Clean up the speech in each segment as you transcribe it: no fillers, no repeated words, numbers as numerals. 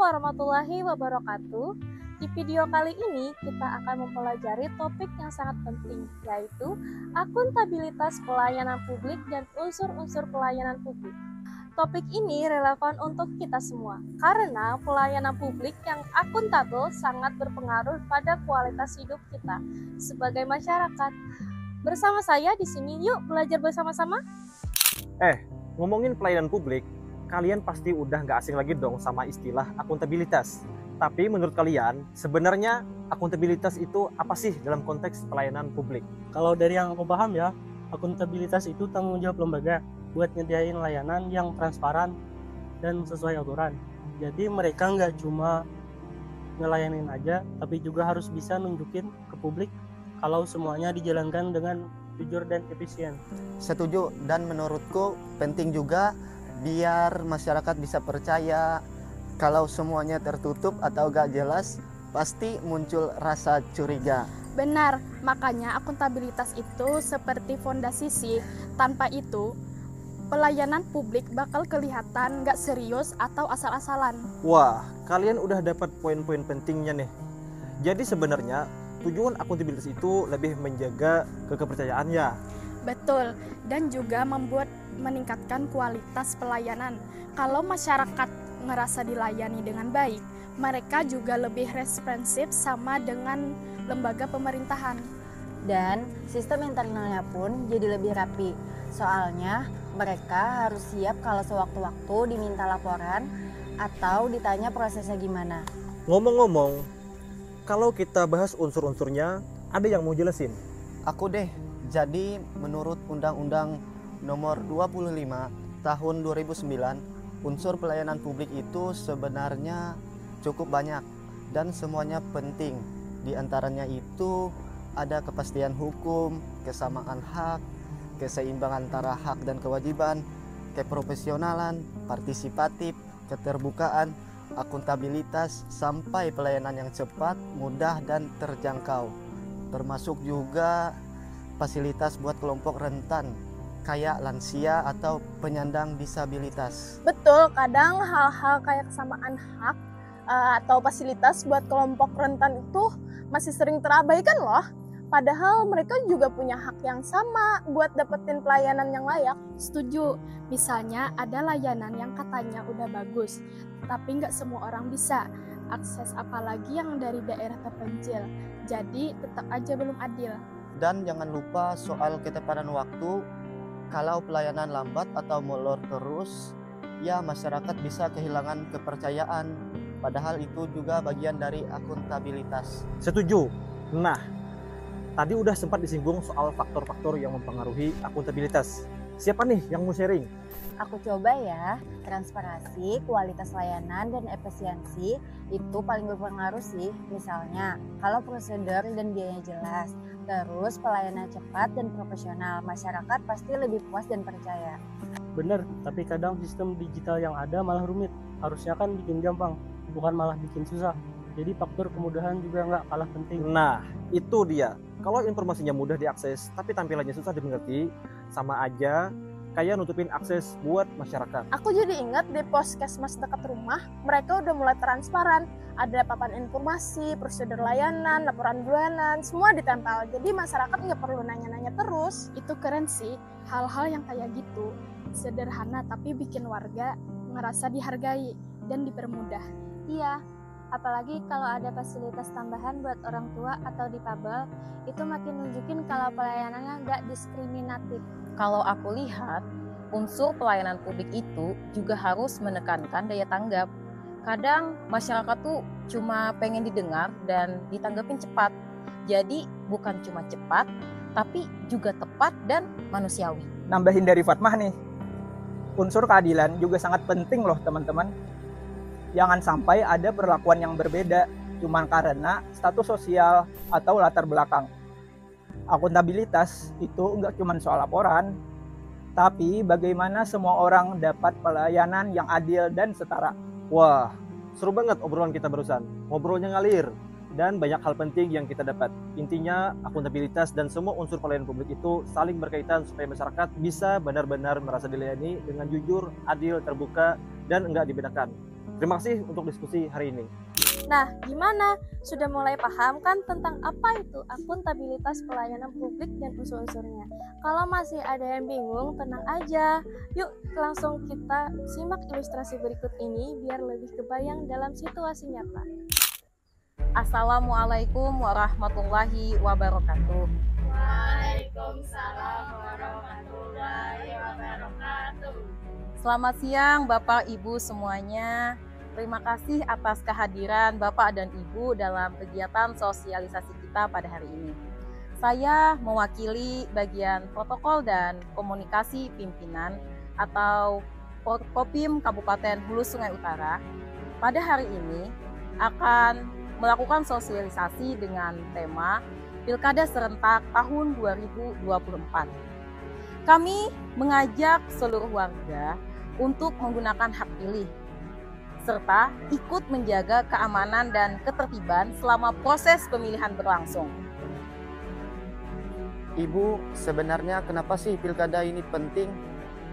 warahmatullahi wabarakatuh. Di video kali ini kita akan mempelajari topik yang sangat penting, yaitu akuntabilitas pelayanan publik dan unsur-unsur pelayanan publik. Topik ini relevan untuk kita semua, karena pelayanan publik yang akuntabel sangat berpengaruh pada kualitas hidup kita sebagai masyarakat. Bersama saya di sini, yuk belajar bersama-sama. Ngomongin pelayanan publik, kalian pasti udah nggak asing lagi dong sama istilah akuntabilitas. Tapi menurut kalian, sebenarnya akuntabilitas itu apa sih dalam konteks pelayanan publik? Kalau dari yang aku paham ya, akuntabilitas itu tanggung jawab lembaga buat nyediain layanan yang transparan dan sesuai aturan. Jadi mereka nggak cuma ngelayanin aja, tapi juga harus bisa nunjukin ke publik kalau semuanya dijalankan dengan jujur dan efisien. Setuju, dan menurutku penting juga biar masyarakat bisa percaya. Kalau semuanya tertutup atau gak jelas, pasti muncul rasa curiga. Benar, makanya akuntabilitas itu seperti fondasi sih. Tanpa itu, pelayanan publik bakal kelihatan gak serius atau asal-asalan. Wah, kalian udah dapat poin-poin pentingnya nih. Jadi sebenarnya tujuan akuntabilitas itu lebih menjaga kepercayaan ya. Betul, dan juga meningkatkan kualitas pelayanan. Kalau masyarakat ngerasa dilayani dengan baik, mereka juga lebih responsif sama dengan lembaga pemerintahan. Dan sistem internalnya pun jadi lebih rapi. Soalnya mereka harus siap kalau sewaktu-waktu diminta laporan atau ditanya prosesnya gimana. Ngomong-ngomong, kalau kita bahas unsur-unsurnya, ada yang mau jelasin? Aku deh, jadi menurut Undang-Undang Nomor 25 Tahun 2009, unsur pelayanan publik itu sebenarnya cukup banyak dan semuanya penting. Di antaranya itu ada kepastian hukum, kesamaan hak, keseimbangan antara hak dan kewajiban, keprofesionalan, partisipatif, keterbukaan, akuntabilitas, sampai pelayanan yang cepat, mudah, dan terjangkau. Termasuk juga fasilitas buat kelompok rentan, kayak lansia atau penyandang disabilitas. Betul, kadang hal-hal kayak kesamaan hak atau fasilitas buat kelompok rentan itu masih sering terabaikan loh. Padahal mereka juga punya hak yang sama buat dapetin pelayanan yang layak. Setuju, misalnya ada layanan yang katanya udah bagus, tapi nggak semua orang bisa akses, apalagi yang dari daerah terpencil. Jadi tetap aja belum adil. Dan jangan lupa soal ketepatan waktu. Kalau pelayanan lambat atau molor terus, ya masyarakat bisa kehilangan kepercayaan. Padahal itu juga bagian dari akuntabilitas. Setuju. Nah, tadi udah sempat disinggung soal faktor-faktor yang mempengaruhi akuntabilitas. Siapa nih yang mau sharing? Aku coba ya, transparansi, kualitas layanan, dan efisiensi itu paling berpengaruh sih. Misalnya, kalau prosedur dan biayanya jelas, terus pelayanan cepat dan profesional, masyarakat pasti lebih puas dan percaya. Bener, tapi kadang sistem digital yang ada malah rumit. Harusnya kan bikin gampang, bukan malah bikin susah. Jadi faktor kemudahan juga nggak kalah penting. Nah, itu dia. Kalau informasinya mudah diakses, tapi tampilannya susah dimengerti, sama aja kayak nutupin akses buat masyarakat. Aku jadi ingat di Puskesmas dekat rumah, mereka udah mulai transparan. Ada papan informasi, prosedur layanan, laporan bulanan, semua ditempel. Jadi masyarakat nggak perlu nanya-nanya terus. Itu keren sih, hal-hal yang kayak gitu. Sederhana tapi bikin warga ngerasa dihargai dan dipermudah. Iya, apalagi kalau ada fasilitas tambahan buat orang tua atau difabel, itu makin nunjukin kalau pelayanannya nggak diskriminatif. Kalau aku lihat, unsur pelayanan publik itu juga harus menekankan daya tanggap. Kadang masyarakat tuh cuma pengen didengar dan ditanggapin cepat. Jadi bukan cuma cepat, tapi juga tepat dan manusiawi. Nambahin dari Fatmah nih, unsur keadilan juga sangat penting loh teman-teman. Jangan sampai ada perlakuan yang berbeda cuma karena status sosial atau latar belakang. Akuntabilitas itu enggak cuma soal laporan, tapi bagaimana semua orang dapat pelayanan yang adil dan setara. Wah, seru banget obrolan kita barusan. Ngobrolnya ngalir dan banyak hal penting yang kita dapat. Intinya, akuntabilitas dan semua unsur pelayanan publik itu saling berkaitan supaya masyarakat bisa benar-benar merasa dilayani dengan jujur, adil, terbuka, dan enggak dibedakan. Terima kasih untuk diskusi hari ini. Nah, gimana? Sudah mulai paham kan tentang apa itu akuntabilitas pelayanan publik dan unsur-unsurnya? Kalau masih ada yang bingung, tenang aja. Yuk, langsung kita simak ilustrasi berikut ini biar lebih kebayang dalam situasi nyata. Assalamualaikum warahmatullahi wabarakatuh. Waalaikumsalam warahmatullahi wabarakatuh. Selamat siang Bapak Ibu semuanya. Terima kasih atas kehadiran Bapak dan Ibu dalam kegiatan sosialisasi kita pada hari ini. Saya mewakili bagian protokol dan komunikasi pimpinan atau Porkopim Kabupaten Hulu Sungai Utara. Pada hari ini akan melakukan sosialisasi dengan tema Pilkada Serentak tahun 2024. Kami mengajak seluruh warga untuk menggunakan hak pilih serta ikut menjaga keamanan dan ketertiban selama proses pemilihan berlangsung. Ibu, sebenarnya kenapa sih pilkada ini penting?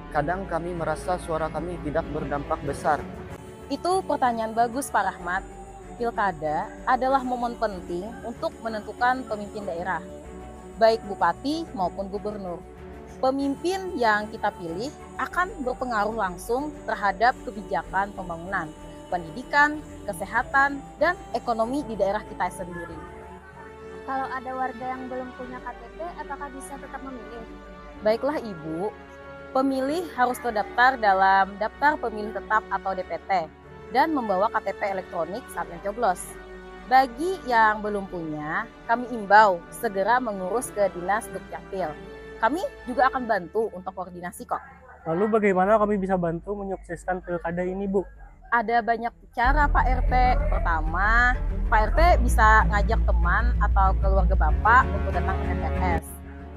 Kadang kami merasa suara kami tidak berdampak besar. Itu pertanyaan bagus Pak Rahmat. Pilkada adalah momen penting untuk menentukan pemimpin daerah, baik bupati maupun gubernur. Pemimpin yang kita pilih akan berpengaruh langsung terhadap kebijakan pembangunan, pendidikan, kesehatan, dan ekonomi di daerah kita sendiri. Kalau ada warga yang belum punya KTP, apakah bisa tetap memilih? Baiklah Ibu, pemilih harus terdaftar dalam daftar pemilih tetap atau DPT dan membawa KTP elektronik saat mencoblos. Bagi yang belum punya, kami imbau segera mengurus ke Dinas Dukcapil. Kami juga akan bantu untuk koordinasi kok. Lalu bagaimana kami bisa bantu menyukseskan pilkada ini, Bu? Ada banyak cara Pak RT. Pertama, Pak RT bisa ngajak teman atau keluarga Bapak untuk datang ke TPS.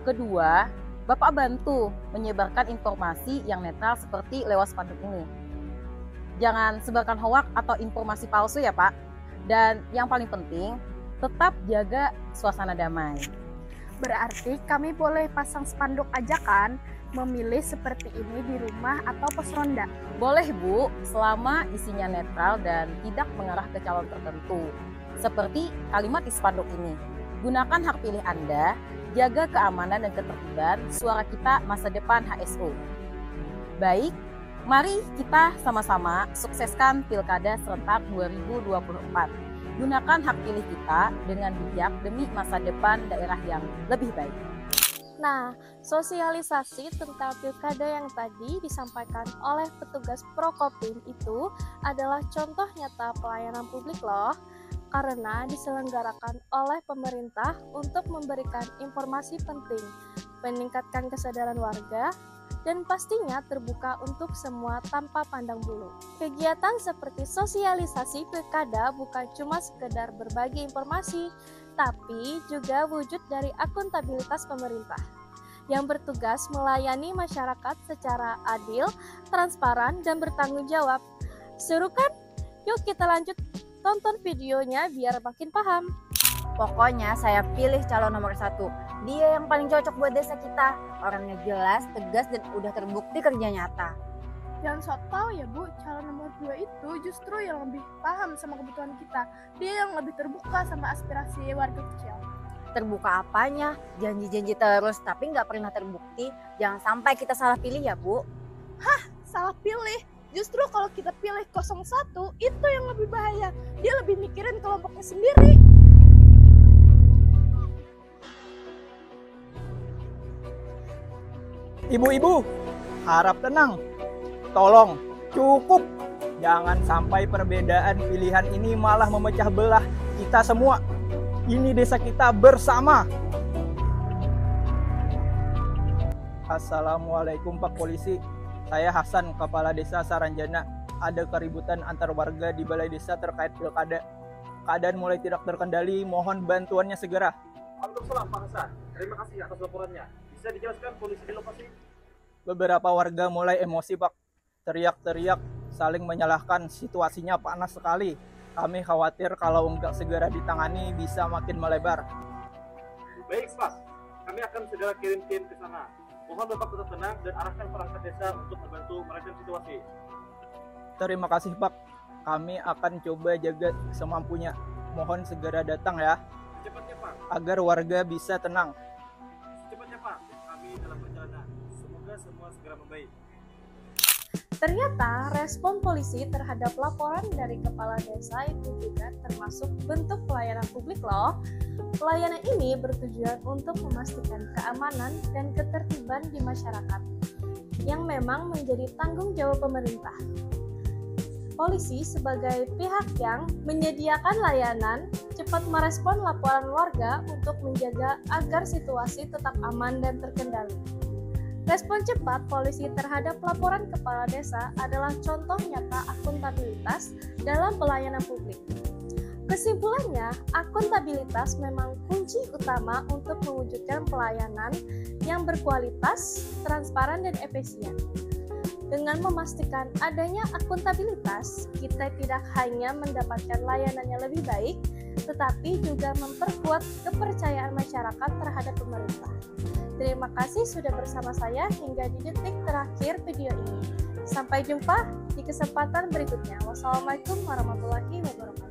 Kedua, Bapak bantu menyebarkan informasi yang netral seperti lewat spanduk ini. Jangan sebarkan hoak atau informasi palsu ya Pak. Dan yang paling penting, tetap jaga suasana damai. Berarti kami boleh pasang spanduk ajakan memilih seperti ini di rumah atau pos ronda. Boleh Bu, selama isinya netral dan tidak mengarah ke calon tertentu. Seperti kalimat di spanduk ini. Gunakan hak pilih Anda, jaga keamanan dan ketertiban, suara kita masa depan HSU. Baik, mari kita sama-sama sukseskan Pilkada Serentak 2024. Gunakan hak pilih kita dengan bijak demi masa depan daerah yang lebih baik. Nah, sosialisasi tentang pilkada yang tadi disampaikan oleh petugas Prokopim itu adalah contoh nyata pelayanan publik loh, karena diselenggarakan oleh pemerintah untuk memberikan informasi penting, meningkatkan kesadaran warga, dan pastinya terbuka untuk semua tanpa pandang bulu. Kegiatan seperti sosialisasi pilkada bukan cuma sekedar berbagi informasi, tapi juga wujud dari akuntabilitas pemerintah yang bertugas melayani masyarakat secara adil, transparan, dan bertanggung jawab. Seru kan? Yuk kita lanjut tonton videonya biar makin paham. Pokoknya saya pilih calon nomor 1. Dia yang paling cocok buat desa kita. Orangnya jelas, tegas, dan udah terbukti kerja nyata. Jangan sok tahu ya Bu, calon nomor 2 itu justru yang lebih paham sama kebutuhan kita. Dia yang lebih terbuka sama aspirasi warga kecil. Terbuka apanya? Janji-janji terus tapi nggak pernah terbukti. Jangan sampai kita salah pilih ya Bu. Salah pilih. Justru kalau kita pilih 01, itu yang lebih bahaya. Dia lebih mikirin kelompoknya sendiri. Ibu-ibu, harap tenang. Tolong, cukup. Jangan sampai perbedaan pilihan ini malah memecah belah kita semua. Ini desa kita bersama. Assalamualaikum Pak Polisi. Saya Hasan, Kepala Desa Saranjana. Ada keributan antar warga di balai desa terkait pilkada. Keadaan mulai tidak terkendali, mohon bantuannya segera. Waalaikumsalam Pak Hasan. Terima kasih atas laporannya. Bisa dijelaskan kondisi di lokasi? Beberapa warga mulai emosi Pak. Teriak-teriak, saling menyalahkan, situasinya panas sekali. Kami khawatir kalau enggak segera ditangani bisa makin melebar. Baik, Pak. Kami akan segera kirim tim ke sana. Mohon Bapak tetap tenang dan arahkan perangkat desa untuk membantu meredam situasi. Terima kasih Pak. Kami akan coba jaga semampunya. Mohon segera datang ya, Cepatnya Pak, agar warga bisa tenang. cepatnya Pak. Kami dalam perjalanan. Semoga semua segera membaik. Ternyata respon polisi terhadap laporan dari kepala desa itu juga termasuk bentuk pelayanan publik loh. Pelayanan ini bertujuan untuk memastikan keamanan dan ketertiban di masyarakat yang memang menjadi tanggung jawab pemerintah. Polisi sebagai pihak yang menyediakan layanan cepat merespon laporan warga untuk menjaga agar situasi tetap aman dan terkendali. Respon cepat polisi terhadap laporan kepala desa adalah contoh nyata akuntabilitas dalam pelayanan publik. Kesimpulannya, akuntabilitas memang kunci utama untuk mewujudkan pelayanan yang berkualitas, transparan, dan efisien. Dengan memastikan adanya akuntabilitas, kita tidak hanya mendapatkan layanan yang lebih baik, tetapi juga memperkuat kepercayaan masyarakat terhadap pemerintah. Terima kasih sudah bersama saya hingga di detik terakhir video ini. Sampai jumpa di kesempatan berikutnya. Wassalamualaikum warahmatullahi wabarakatuh.